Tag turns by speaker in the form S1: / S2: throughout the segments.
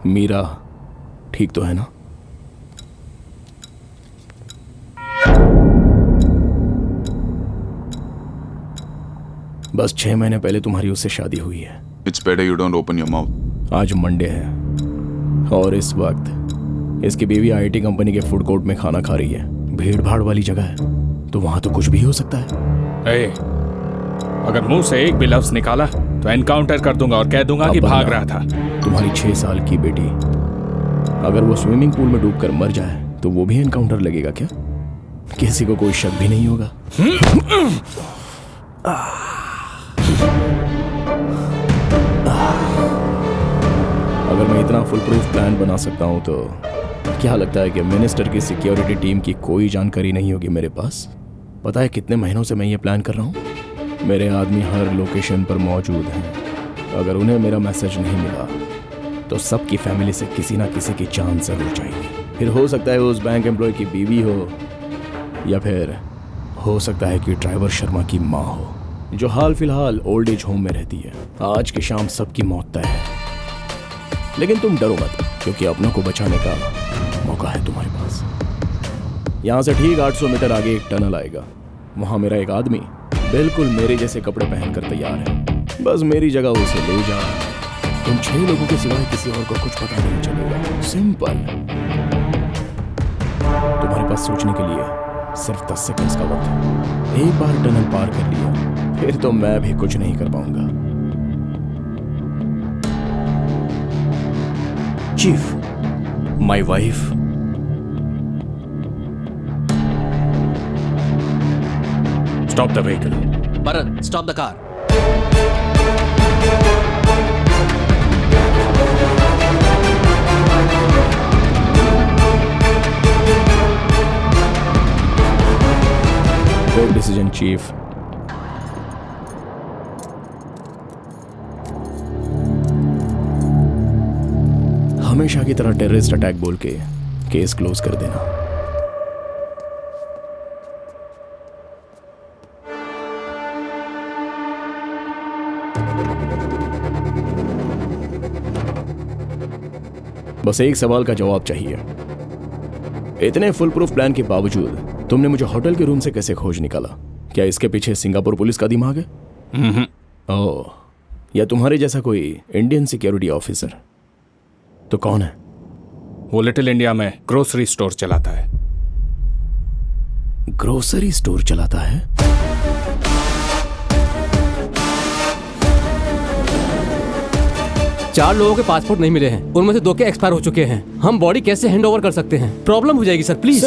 S1: मीरा ठीक तो है ना? बस 6 महीने पहले तुम्हारी उससे शादी हुई है।
S2: It's better you don't open your mouth.
S1: आज मंडे है और इस वक्त इसकी बीवी आईटी कंपनी के फूड कोर्ट में खाना खा रही है। भीड़ भाड़ वाली जगह है, तो वहां तो कुछ भी हो सकता है।
S3: अगर मुंह से एक भी लफ्ज निकाला तो एनकाउंटर कर दूंगा और कह दूंगा कि भाग रहा था।
S1: तुम्हारी 6 साल की बेटी अगर वो स्विमिंग पूल में डूबकर मर जाए तो वो भी एनकाउंटर लगेगा क्या? किसी को कोई शक भी नहीं होगा। अगर मैं इतना फुल प्रूफ प्लान बना सकता हूं तो क्या लगता है कि मिनिस्टर की सिक्योरिटी टीम की कोई जानकारी नहीं होगी मेरे पास? पता है कितने महीनों से मैं ये प्लान कर रहा हूं? मेरे आदमी हर लोकेशन पर मौजूद हैं। अगर उन्हें मेरा मैसेज नहीं मिला तो सबकी फैमिली से किसी ना किसी की जान जरूर जाएगी। फिर हो सकता है वो उस बैंक एम्प्लॉय की बीवी हो, या फिर हो सकता है कि ड्राइवर शर्मा की माँ हो, जो हाल फिलहाल ओल्ड एज होम में रहती है। आज की शाम सबकी मौत तय है, लेकिन तुम डरो मत, क्योंकि अपनों को बचाने का मौका है तुम्हारे पास। यहाँ से ठीक 800 मीटर आगे एक टनल आएगा। वहाँ मेरा एक आदमी बिल्कुल मेरे जैसे कपड़े पहनकर तैयार है। बस मेरी जगह उसे ले जा। तुम 6 लोगों के सिवाय किसी और को कुछ पता नहीं चलेगा। सिंपल। तुम्हारे पास सोचने के लिए सिर्फ 10 सेकंड्स का वक्त है। एक बार टनल पार कर लिया फिर तो मैं भी कुछ नहीं कर पाऊंगा।
S4: Chief, my wife.
S3: Stop the vehicle.
S5: Bharat, stop the car.
S1: Good decision chief. हमेशा की तरह टेररिस्ट अटैक बोल के केस क्लोज कर देना। बस एक सवाल का जवाब चाहिए। इतने फुल प्रूफ प्लान के बावजूद तुमने मुझे होटल के रूम से कैसे खोज निकाला? क्या इसके पीछे सिंगापुर पुलिस का दिमाग है? ओह, या तुम्हारे जैसा कोई इंडियन सिक्योरिटी ऑफिसर? तो कौन है?
S3: वो लिटिल इंडिया में ग्रोसरी स्टोर चलाता है।
S1: ग्रोसरी स्टोर चलाता है?
S5: चार लोगों के पासपोर्ट नहीं मिले हैं, उनमें से 2 के एक्सपायर हो चुके हैं। हम बॉडी कैसे हैंडओवर कर सकते हैं? प्रॉब्लम हो जाएगी सर, प्लीज।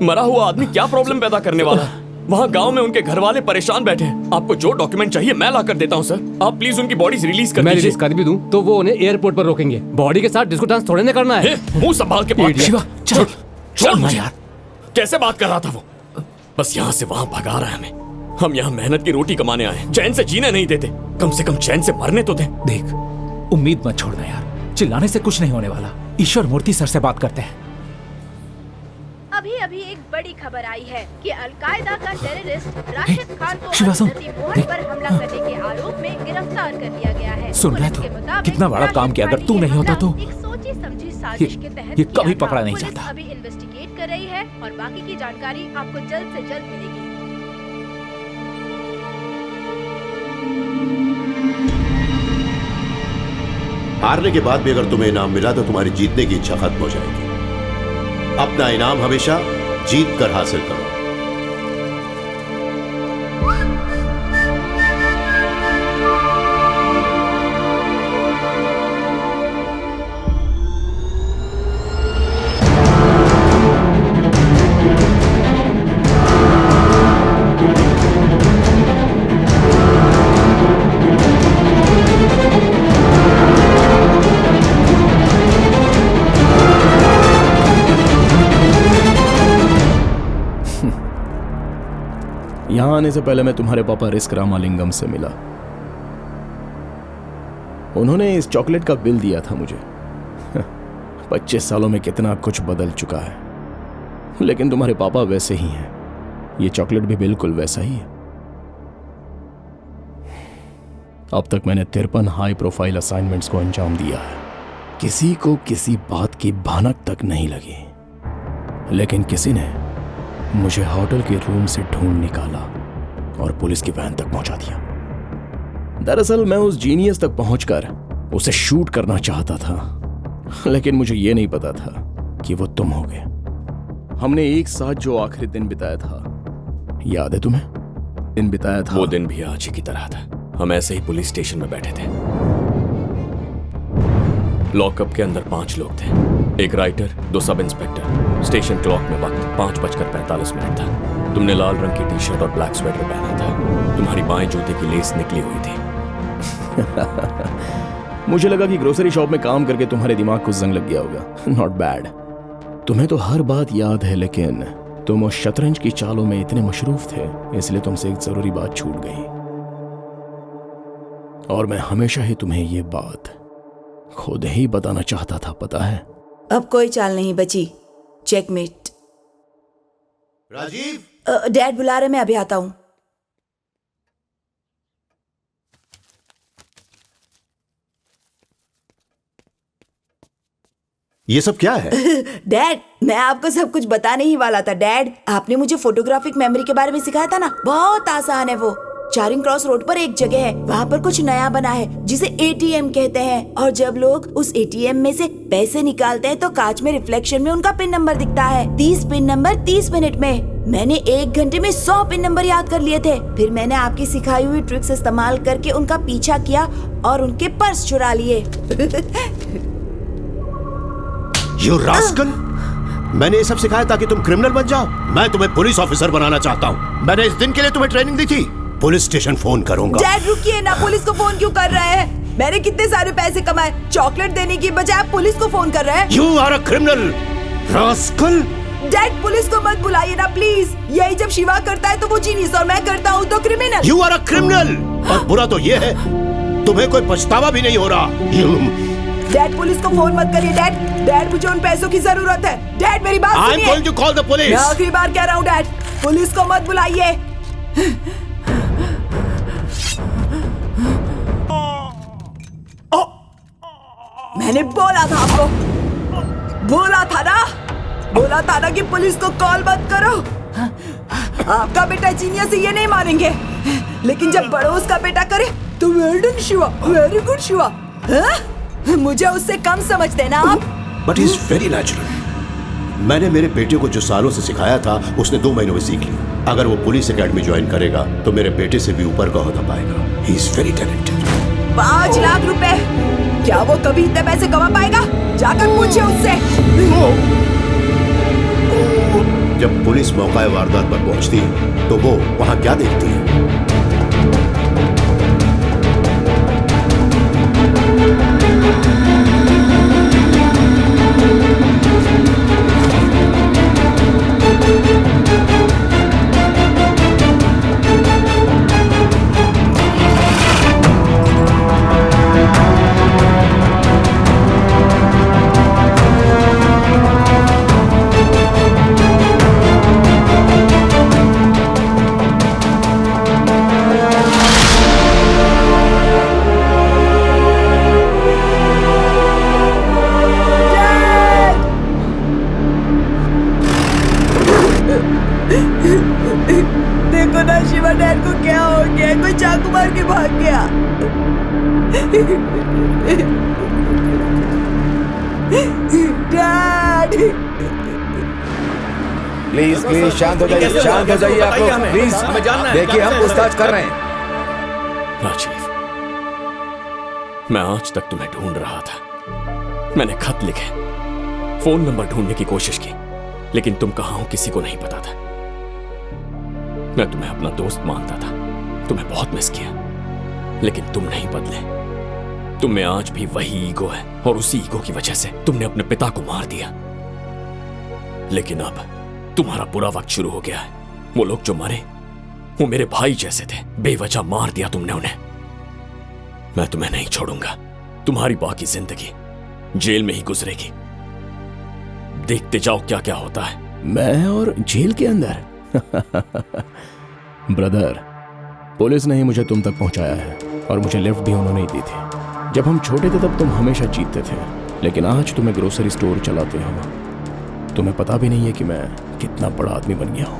S4: मरा हुआ आदमी क्या प्रॉब्लम पैदा करने वाला है? वहाँ गांव में उनके घर वाले परेशान बैठे हैं। आपको जो डॉक्यूमेंट चाहिए मैं ला कर देता हूँ सर। आप प्लीज उनकी बॉडीज रिलीज कर दीजिए।
S5: मैं रिलीज कर भी दूं तो वो उन्हें एयरपोर्ट पर रोकेंगे। बॉडी के साथ डिस्को डांस थोड़े ना करना है।
S4: मुंह संभाल के बात कर।
S5: शिवा, चल
S4: छोड़ मुझे यार। कैसे बात कर रहा था वो? बस यहाँ से वहाँ भगा रहा है हमें। हम यहाँ मेहनत की रोटी कमाने आए, चैन से जीने नहीं देते। कम से कम चैन से मरने तो दे।
S6: देख, उम्मीद मत छोड़ना यार, चिल्लाने से कुछ नहीं होने वाला। ईश्वर मूर्ति सर से बात करते हैं।
S7: अभी अभी एक बड़ी खबर आई है कि अलकायदा का टेररिस्ट राशिद खान को
S6: शिवा,
S7: मोहन पर हमला करने के आरोप में गिरफ्तार कर लिया गया है।
S6: सुन रहा है तू? कितना बड़ा काम किया। अगर तू नहीं होता तो
S7: एक सोची समझी साजिश के तहत
S6: ये कभी
S7: किया था।
S6: पकड़ा नहीं
S7: पुलिस
S6: जाता।
S7: अभी इन्वेस्टिगेट कर रही है और बाकी की जानकारी आपको जल्द से जल्द मिलेगी।
S8: हारने के बाद भी अगर तुम्हें इनाम मिला तो तुम्हारी जीतने की इच्छा खत्म हो जाएगी। अपना इनाम हमेशा जीत कर हासिल करो।
S1: यहाँ आने से पहले मैं तुम्हारे पापा रिस्क रामालिंगम से मिला। उन्होंने इस चॉकलेट का बिल दिया था मुझे। 25 सालों में कितना कुछ बदल चुका है, लेकिन तुम्हारे पापा वैसे ही हैं। ये चॉकलेट भी बिल्कुल वैसा ही है। अब तक मैंने 53 हाई प्रोफाइल असाइनमेंट्स को अंजाम दिया है। किसी को किसी बात की भनक तक नहीं लगी, लेकिन किसी ने मुझे होटल के रूम से ढूंढ निकाला और पुलिस की वैन तक पहुंचा दिया। दरअसल मैं उस जीनियस तक पहुंचकर उसे शूट करना चाहता था, लेकिन मुझे यह नहीं पता था कि वो तुम होगे। हमने एक साथ जो आखिरी दिन बिताया था, याद है तुम्हें? दिन बिताया था।
S4: वो दिन भी आज ही की तरह था। हम ऐसे ही पुलिस स्टेशन में बैठे थे। लॉकअप के अंदर 5 लोग थे, एक writer, 2 sub inspector. Station clock में वक्त 5:45 था। तुमने लाल रंग की टी-शर्ट और ब्लैक स्वेटर पहना था। तुम्हारी बाएं जूते की लेस निकली हुई थी।
S1: मुझे लगा कि ग्रोसरी शॉप में काम करके तुम्हारे दिमाग को जंग लग गया होगा। Not bad. तुम्हें तो हर बात याद है, लेकिन तुम उस शतरंज की चालों में इतने मशरूफ थे, इसलिए तुमसे एक जरूरी बात छूट गई। और मैं हमेशा ही तुम्हें ये बात खुद ही बताना चाहता था, पता है?
S9: अब कोई चाल नहीं बची। चेकमेट।
S8: राजीव,
S9: डैड बुला रहे, मैं अभी आता हूँ।
S8: ये सब क्या है?
S9: डैड, मैं आपको सब कुछ बताने ही वाला था। डैड, आपने मुझे फोटोग्राफिक मेमोरी के बारे में सिखाया था ना, बहुत आसान है वो। चारिंग क्रॉस रोड पर एक जगह है, वहाँ पर कुछ नया बना है जिसे एटीएम कहते हैं। और जब लोग उस एटीएम में से पैसे निकालते हैं तो कांच में रिफ्लेक्शन में उनका पिन नंबर दिखता है। 30 पिन नंबर 30 मिनट में। मैंने 1 घंटे में 100 पिन नंबर याद कर लिए थे। फिर मैंने आपकी सिखाई हुई ट्रिक्स इस्तेमाल करके उनका पीछा किया और उनके पर्स चुरा लिए।
S8: You rascal! मैंने ये सब सिखाया ताकि तुम क्रिमिनल बन जाओ। मैं तुम्हें पुलिस ऑफिसर बनाना चाहता हूँ। मैंने इस दिन के लिए तुम्हें ट्रेनिंग दी थी। पुलिस स्टेशन फोन करूंगा।
S9: डैड रुकिए ना, पुलिस को फोन क्यों कर रहे हैं? मैंने कितने सारे पैसे कमाए, चॉकलेट देने की बजाय आप पुलिस को फोन कर रहे हैं।
S8: You are a criminal, rascal!
S9: Dad, police को मत बुलाइए ना प्लीज। यही जब शिवा करता है तो वो जीनियस और मैं करता हूँ तो criminal.
S8: You are a criminal! और बुरा तो ये है, तुम्हें कोई पछतावा भी नहीं हो रहा।
S9: डैड, पुलिस को फोन मत करिए डैड। डैड, मुझे उन पैसों की जरूरत है। डैड, मेरी बात सुनिए।
S8: I'm going to call the police.
S9: मैं आखिरी बार कह रहा हूँ डैड, पुलिस को मत बुलाइए। मैंने बोला था आपको, बोला था ना कि पुलिस को कॉल मत करो। आपका बेटा जीनियस है, ये नहीं मानेंगे, लेकिन जब बड़ोस का बेटा करे तो well done Shiva, very good Shiva. मुझे उससे कम समझते ना आप।
S8: But he's very natural. मैंने मेरे बेटे को जो सालों से सिखाया था उसने 2 महीनों में सीख लिया। अगर वो पुलिस एकेडमी ज्वाइन करेगा तो मेरे बेटे से भी ऊपर का ओहदा पाएगा। He is very talented.
S9: 5 lakh रुपए, क्या वो कभी इतने पैसे कमा पाएगा? जाकर पूछिए उससे।
S8: जब पुलिस मौका वारदात पर पहुंचती है तो वो वहां क्या देखती है?
S9: देखो ना शिवा, डैड को क्या हो गया? कोई चाकू मार के भाग गया। डैड,
S10: प्लीज प्लीज शांत हो जाइए, शांत हो जाइए आप लोग प्लीज। देखिए हम पूछताछ कर रहे हैं।
S4: राजीव, मैं आज तक तुम्हें ढूंढ रहा था। मैंने खत लिखे, फोन नंबर ढूंढने की कोशिश की, लेकिन तुम कहाँ हो किसी को नहीं पता था। मैं तुम्हें अपना दोस्त मानता था, तुम्हें बहुत मिस किया, लेकिन तुम नहीं बदले। तुम में आज भी वही ईगो है और उसी ईगो की वजह से तुमने अपने पिता को मार दिया। लेकिन अब तुम्हारा बुरा वक्त शुरू हो गया है। वो लोग जो मरे वो मेरे भाई जैसे थे, बेवजह मार दिया तुमने उन्हें। मैं तुम्हें नहीं छोड़ूंगा। तुम्हारी बाकी जिंदगी जेल में ही गुजरेगी। देखते जाओ क्या क्या होता है।
S1: मैं और जेल के अंदर? ब्रदर, पुलिस ने ही मुझे तुम तक पहुंचाया है और मुझे लिफ्ट भी उन्होंने ही दी थी। जब हम छोटे थे तब तुम हमेशा जीतते थे, लेकिन आज तुम्हें ग्रोसरी स्टोर चलाते हो, तुम्हें पता भी नहीं है कि मैं कितना बड़ा आदमी बन गया हूं।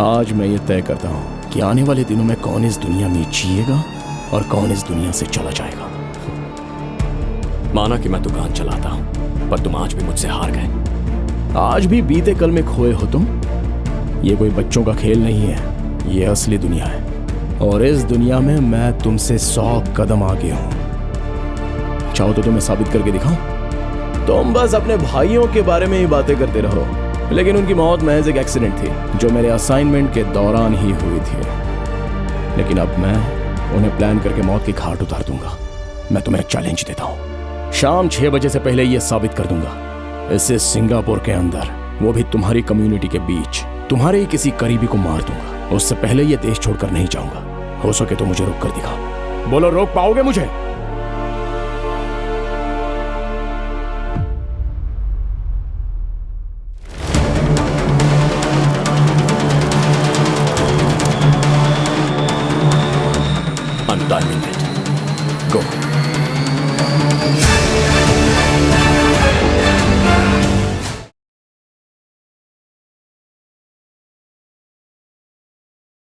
S1: आज मैं ये तय करता हूं कि आने वाले दिनों में कौन इस दुनिया में जिएगा और कौन इस दुनिया से चला जाएगा।
S4: माना कि मैं दुकान चलाता हूं, पर तुम आज भी मुझसे हार गए।
S1: आज भी बीते कल में खोए हो तुम। ये कोई बच्चों का खेल नहीं है, ये असली दुनिया है, और इस दुनिया में मैं तुमसे 100 कदम आगे हूं। चाहो तो तुम्हें साबित करके दिखाऊं? तुम बस अपने भाइयों के बारे में ही बातें करते रहो, लेकिन उनकी मौत महज एक एक्सीडेंट थी जो मेरे असाइनमेंट के दौरान ही हुई थी। लेकिन अब मैं उन्हें प्लान करके मौत की घाट उतार दूंगा। मैं तुम्हें चैलेंज देता हूं, शाम 6 बजे से पहले यह साबित कर दूंगा, इसे सिंगापुर के अंदर, वो भी तुम्हारी कम्युनिटी के बीच, तुम्हारे ही किसी करीबी को मार दूंगा। उससे पहले यह देश छोड़कर नहीं जाऊंगा। हो सके तो मुझे रोक कर दिखाओ। बोलो, रोक पाओगे मुझे?
S4: I'm timing it. Go.